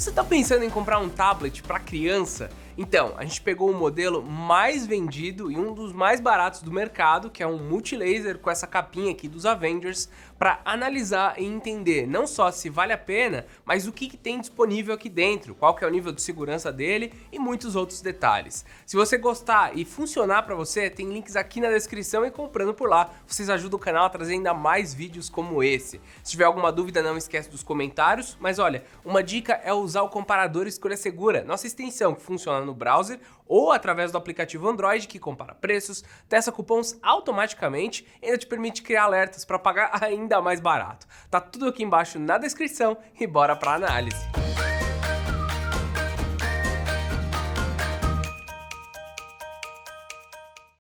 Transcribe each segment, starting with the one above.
Você está pensando em comprar um tablet para criança? Então, a gente pegou o modelo mais vendido e um dos mais baratos do mercado, que é um multilaser com essa capinha aqui dos Avengers, para analisar e entender não só se vale a pena, mas o que tem disponível aqui dentro, qual que é o nível de segurança dele e muitos outros detalhes. Se você gostar e funcionar para você, tem links aqui na descrição e comprando por lá, vocês ajudam o canal a trazer ainda mais vídeos como esse. Se tiver alguma dúvida, não esquece dos comentários, mas olha, uma dica é usar o comparador Escolha Segura, nossa extensão que funciona no browser ou através do aplicativo Android que compara preços, testa cupons automaticamente e ainda te permite criar alertas para pagar ainda mais barato. Tá tudo aqui embaixo na descrição e bora para análise.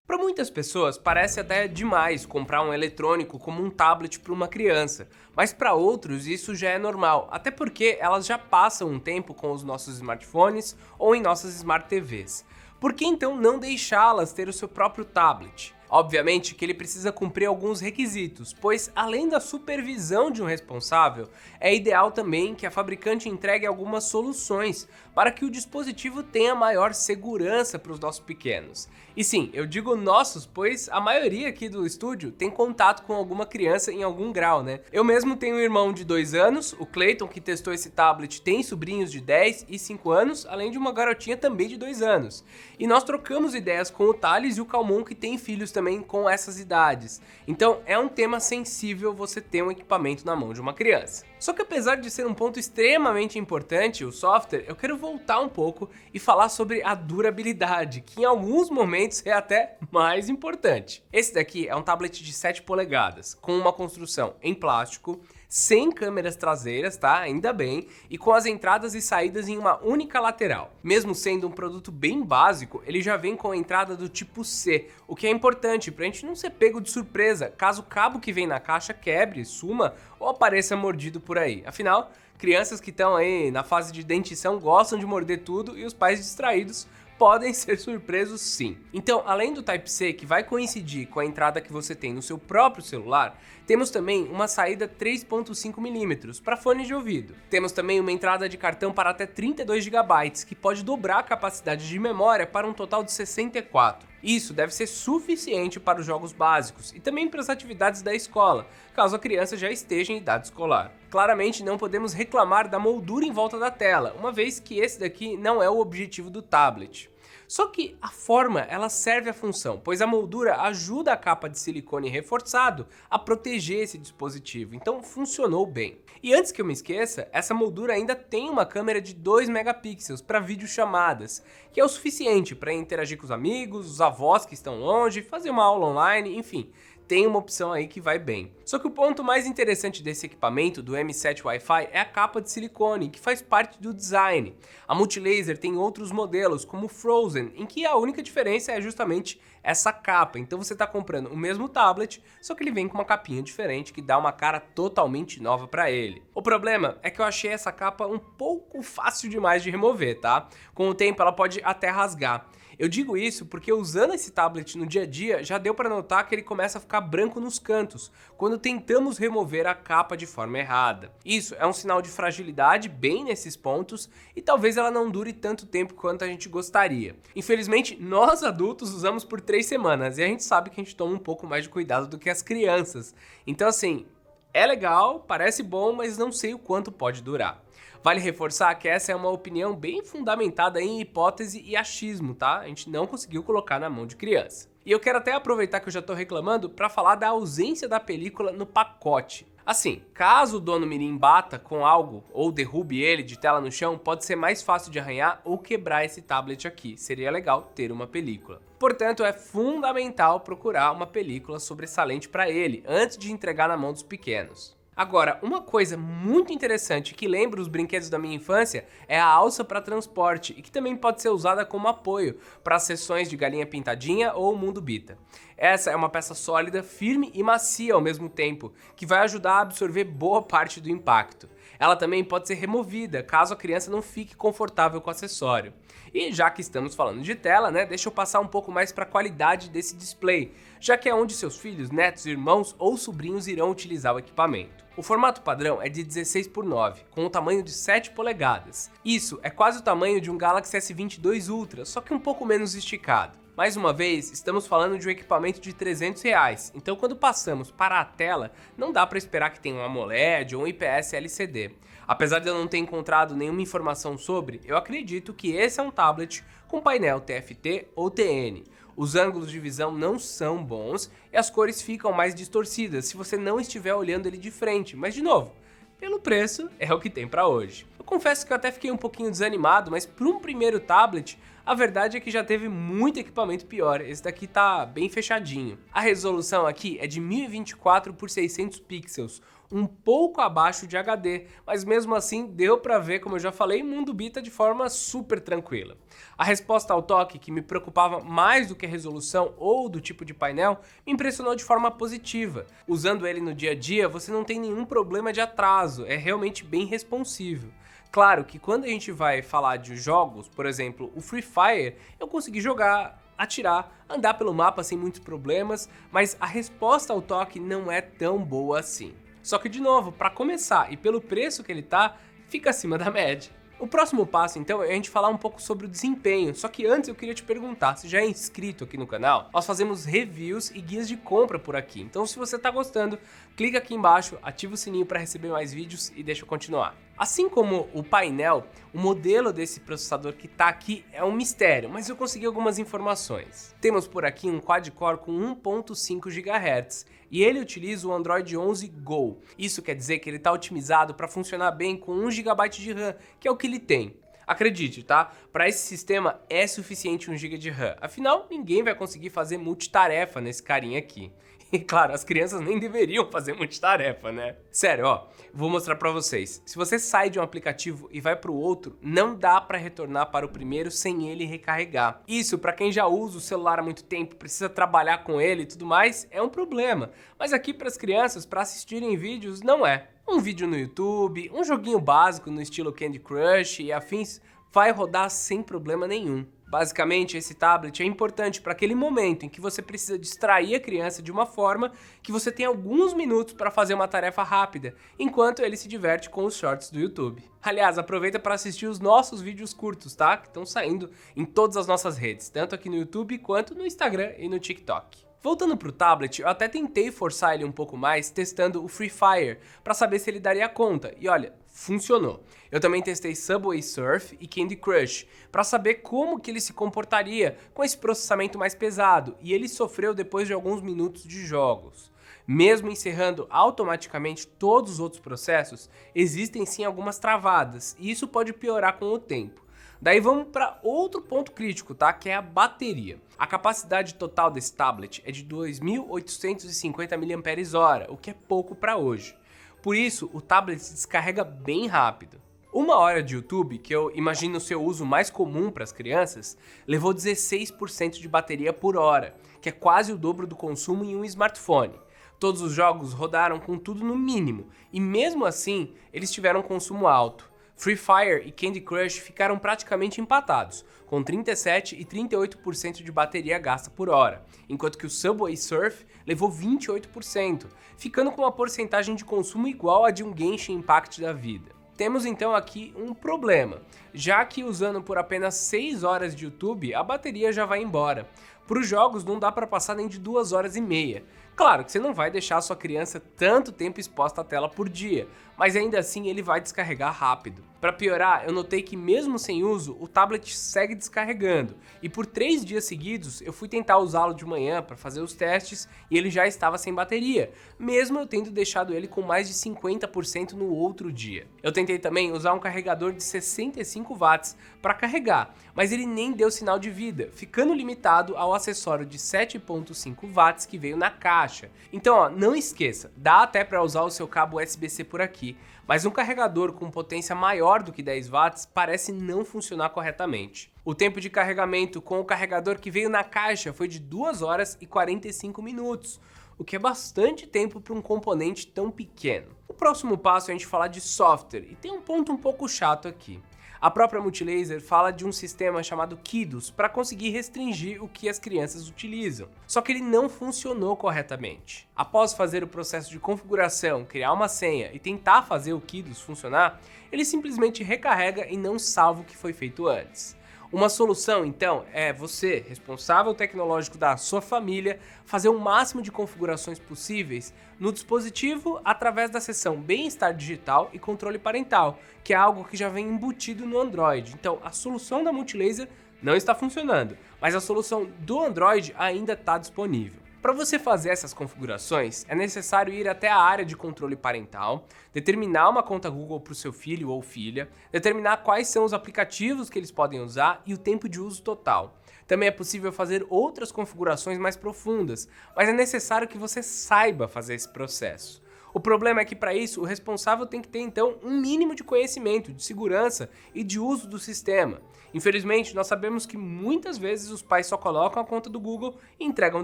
Para muitas pessoas parece até demais comprar um eletrônico como um tablet para uma criança, mas para outros isso já é normal, até porque elas já passam um tempo com os nossos smartphones ou em nossas Smart TVs. Por que então não deixá-las ter o seu próprio tablet? Obviamente que ele precisa cumprir alguns requisitos, pois além da supervisão de um responsável, é ideal também que a fabricante entregue algumas soluções para que o dispositivo tenha maior segurança para os nossos pequenos. E sim, eu digo nossos, pois a maioria aqui do estúdio tem contato com alguma criança em algum grau, né? Eu mesmo tenho um irmão de 2 anos, o Clayton, que testou esse tablet, tem sobrinhos de 10 e 5 anos, além de uma garotinha também de 2 anos. E nós trocamos ideias com o Thales e o Calmon, que tem filhos também com essas idades. Então é um tema sensível você ter um equipamento na mão de uma criança. Só que apesar de ser um ponto extremamente importante, o software, eu quero voltar um pouco e falar sobre a durabilidade, que em alguns momentos é até mais importante. Esse daqui é um tablet de 7 polegadas, com uma construção em plástico, sem câmeras traseiras, tá? Ainda bem, e com as entradas e saídas em uma única lateral. Mesmo sendo um produto bem básico, ele já vem com a entrada do tipo C, o que é importante pra gente não ser pego de surpresa, caso o cabo que vem na caixa quebre, suma ou apareça mordido por aí. Afinal, crianças que estão aí na fase de dentição gostam de morder tudo e os pais distraídos podem ser surpresos sim. Então, além do Type-C, que vai coincidir com a entrada que você tem no seu próprio celular, temos também uma saída 3.5mm para fones de ouvido. Temos também uma entrada de cartão para até 32 GB, que pode dobrar a capacidade de memória para um total de 64. Isso deve ser suficiente para os jogos básicos e também para as atividades da escola, caso a criança já esteja em idade escolar. Claramente não podemos reclamar da moldura em volta da tela, uma vez que esse daqui não é o objetivo do tablet. Só que a forma, ela serve a função, pois a moldura ajuda a capa de silicone reforçado a proteger esse dispositivo, então funcionou bem. E antes que eu me esqueça, essa moldura ainda tem uma câmera de 2 megapixels para videochamadas, que é o suficiente para interagir com os amigos, os avós que estão longe, fazer uma aula online, enfim. Tem uma opção aí que vai bem. Só que o ponto mais interessante desse equipamento, do M7 Wi-Fi, é a capa de silicone, que faz parte do design. A Multilaser tem outros modelos, como o Frozen, em que a única diferença é justamente essa capa. Então você está comprando o mesmo tablet, só que ele vem com uma capinha diferente, que dá uma cara totalmente nova para ele. O problema é que eu achei essa capa um pouco fácil demais de remover, tá? Com o tempo ela pode até rasgar. Eu digo isso porque usando esse tablet no dia a dia, já deu para notar que ele começa a ficar branco nos cantos, quando tentamos remover a capa de forma errada. Isso é um sinal de fragilidade bem nesses pontos e talvez ela não dure tanto tempo quanto a gente gostaria. Infelizmente, nós adultos usamos por 3 semanas e a gente sabe que a gente toma um pouco mais de cuidado do que as crianças. Então assim, é legal, parece bom, mas não sei o quanto pode durar. Vale reforçar que essa é uma opinião bem fundamentada em hipótese e achismo, tá? A gente não conseguiu colocar na mão de criança. E eu quero até aproveitar que eu já tô reclamando para falar da ausência da película no pacote. Assim, caso o dono mirim bata com algo ou derrube ele de tela no chão, pode ser mais fácil de arranhar ou quebrar esse tablet aqui. Seria legal ter uma película. Portanto, é fundamental procurar uma película sobressalente para ele antes de entregar na mão dos pequenos. Agora, uma coisa muito interessante que lembra os brinquedos da minha infância é a alça para transporte e que também pode ser usada como apoio para as sessões de Galinha Pintadinha ou Mundo Bita. Essa é uma peça sólida, firme e macia ao mesmo tempo, que vai ajudar a absorver boa parte do impacto. Ela também pode ser removida, caso a criança não fique confortável com o acessório. E já que estamos falando de tela, né, deixa eu passar um pouco mais para a qualidade desse display, já que é onde seus filhos, netos, irmãos ou sobrinhos irão utilizar o equipamento. O formato padrão é de 16:9, com um tamanho de 7 polegadas. Isso é quase o tamanho de um Galaxy S22 Ultra, só que um pouco menos esticado. Mais uma vez, estamos falando de um equipamento de R$300, então quando passamos para a tela, não dá para esperar que tenha um AMOLED ou um IPS LCD. Apesar de eu não ter encontrado nenhuma informação sobre, eu acredito que esse é um tablet com painel TFT ou TN. Os ângulos de visão não são bons e as cores ficam mais distorcidas se você não estiver olhando ele de frente, mas de novo, pelo preço é o que tem para hoje. Eu confesso que eu até fiquei um pouquinho desanimado, mas para um primeiro tablet, a verdade é que já teve muito equipamento pior, esse daqui tá bem fechadinho. A resolução aqui é de 1024 por 600 pixels, um pouco abaixo de HD, mas mesmo assim deu pra ver, como eu já falei, mundo bita de forma super tranquila. A resposta ao toque, que me preocupava mais do que a resolução ou do tipo de painel, me impressionou de forma positiva. Usando ele no dia a dia, você não tem nenhum problema de atraso, é realmente bem responsivo. Claro que quando a gente vai falar de jogos, por exemplo, o Free Fire, eu consegui jogar, atirar, andar pelo mapa sem muitos problemas, mas a resposta ao toque não é tão boa assim. Só que, de novo, para começar e pelo preço que ele tá, fica acima da média. O próximo passo, então, é a gente falar um pouco sobre o desempenho, só que antes eu queria te perguntar, se já é inscrito aqui no canal, nós fazemos reviews e guias de compra por aqui, então se você tá gostando, clica aqui embaixo, ativa o sininho para receber mais vídeos e deixa eu continuar. Assim como o painel, o modelo desse processador que tá aqui é um mistério, mas eu consegui algumas informações. Temos por aqui um quad-core com 1.5 GHz, e ele utiliza o Android 11 Go. Isso quer dizer que ele está otimizado para funcionar bem com 1 GB de RAM, que é o que ele tem. Acredite, tá? Para esse sistema é suficiente 1 GB de RAM. Afinal, ninguém vai conseguir fazer multitarefa nesse carinha aqui. E claro, as crianças nem deveriam fazer multitarefa, né? Sério, ó, vou mostrar pra vocês. Se você sai de um aplicativo e vai pro outro, não dá pra retornar para o primeiro sem ele recarregar. Isso, pra quem já usa o celular há muito tempo, precisa trabalhar com ele e tudo mais, é um problema. Mas aqui pras crianças, pra assistirem vídeos, não é. Um vídeo no YouTube, um joguinho básico no estilo Candy Crush e afins, vai rodar sem problema nenhum. Basicamente, esse tablet é importante para aquele momento em que você precisa distrair a criança de uma forma que você tem alguns minutos para fazer uma tarefa rápida, enquanto ele se diverte com os shorts do YouTube. Aliás, aproveita para assistir os nossos vídeos curtos, tá? Que estão saindo em todas as nossas redes, tanto aqui no YouTube quanto no Instagram e no TikTok. Voltando pro tablet, eu até tentei forçar ele um pouco mais testando o Free Fire para saber se ele daria conta, e olha, funcionou. Eu também testei Subway Surf e Candy Crush para saber como que ele se comportaria com esse processamento mais pesado, e ele sofreu depois de alguns minutos de jogos. Mesmo encerrando automaticamente todos os outros processos, existem sim algumas travadas, e isso pode piorar com o tempo. Daí vamos para outro ponto crítico, tá? Que é a bateria. A capacidade total desse tablet é de 2.850 mAh, o que é pouco para hoje. Por isso, o tablet se descarrega bem rápido. 1 hora de YouTube, que eu imagino ser o uso mais comum para as crianças, levou 16% de bateria por hora, que é quase o dobro do consumo em um smartphone. Todos os jogos rodaram com tudo no mínimo, e mesmo assim, eles tiveram consumo alto. Free Fire e Candy Crush ficaram praticamente empatados, com 37% e 38% de bateria gasta por hora, enquanto que o Subway Surf levou 28%, ficando com uma porcentagem de consumo igual a de um Genshin Impact da vida. Temos então aqui um problema, já que usando por apenas 6 horas de YouTube, a bateria já vai embora. Para os jogos não dá para passar nem de 2h30. Claro que você não vai deixar a sua criança tanto tempo exposta à tela por dia, mas ainda assim ele vai descarregar rápido. Para piorar, eu notei que mesmo sem uso, o tablet segue descarregando, e por 3 dias seguidos eu fui tentar usá-lo de manhã para fazer os testes e ele já estava sem bateria, mesmo eu tendo deixado ele com mais de 50% no outro dia. Eu tentei também usar um carregador de 65 watts para carregar, mas ele nem deu sinal de vida, ficando limitado ao acessório de 7.5 watts que veio na caixa. Então, ó, não esqueça, dá até para usar o seu cabo USB-C por aqui, mas um carregador com potência maior do que 10 watts parece não funcionar corretamente. O tempo de carregamento com o carregador que veio na caixa foi de 2 horas e 45 minutos, o que é bastante tempo para um componente tão pequeno. O próximo passo é a gente falar de software, e tem um ponto um pouco chato aqui. A própria Multilaser fala de um sistema chamado Kiddos para conseguir restringir o que as crianças utilizam. Só que ele não funcionou corretamente. Após fazer o processo de configuração, criar uma senha e tentar fazer o Kiddos funcionar, ele simplesmente recarrega e não salva o que foi feito antes. Uma solução, então, é você, responsável tecnológico da sua família, fazer o máximo de configurações possíveis no dispositivo através da seção Bem-Estar Digital e Controle Parental, que é algo que já vem embutido no Android. Então, a solução da Multilaser não está funcionando, mas a solução do Android ainda está disponível. Para você fazer essas configurações, é necessário ir até a área de controle parental, determinar uma conta Google para o seu filho ou filha, determinar quais são os aplicativos que eles podem usar e o tempo de uso total. Também é possível fazer outras configurações mais profundas, mas é necessário que você saiba fazer esse processo. O problema é que para isso o responsável tem que ter então um mínimo de conhecimento, de segurança e de uso do sistema. Infelizmente, nós sabemos que muitas vezes os pais só colocam a conta do Google e entregam o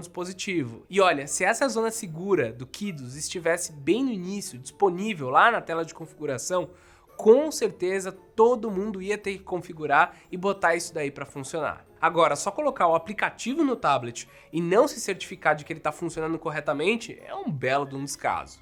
dispositivo. E olha, se essa zona segura do Kiddos estivesse bem no início, disponível lá na tela de configuração, com certeza todo mundo ia ter que configurar e botar isso daí para funcionar. Agora, só colocar o aplicativo no tablet e não se certificar de que ele está funcionando corretamente é um belo de um descaso.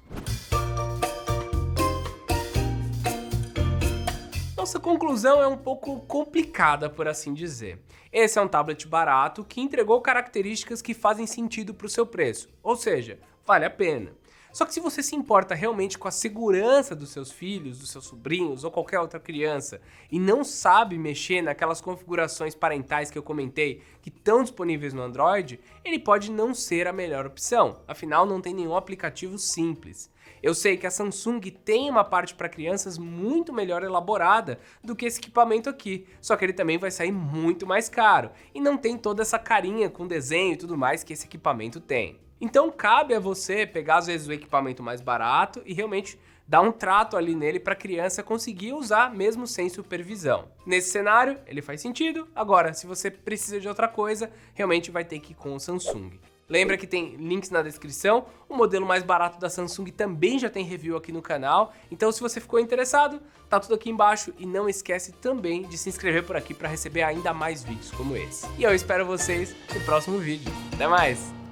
Nossa conclusão é um pouco complicada, por assim dizer. Esse é um tablet barato que entregou características que fazem sentido para o seu preço, ou seja, vale a pena. Só que se você se importa realmente com a segurança dos seus filhos, dos seus sobrinhos ou qualquer outra criança e não sabe mexer naquelas configurações parentais que eu comentei que estão disponíveis no Android, ele pode não ser a melhor opção, afinal não tem nenhum aplicativo simples. Eu sei que a Samsung tem uma parte para crianças muito melhor elaborada do que esse equipamento aqui, só que ele também vai sair muito mais caro e não tem toda essa carinha com desenho e tudo mais que esse equipamento tem. Então cabe a você pegar às vezes o equipamento mais barato e realmente dar um trato ali nele para a criança conseguir usar mesmo sem supervisão. Nesse cenário ele faz sentido, agora se você precisa de outra coisa, realmente vai ter que ir com o Samsung. Lembra que tem links na descrição, o modelo mais barato da Samsung também já tem review aqui no canal, então se você ficou interessado, tá tudo aqui embaixo e não esquece também de se inscrever por aqui para receber ainda mais vídeos como esse. E eu espero vocês no próximo vídeo. Até mais!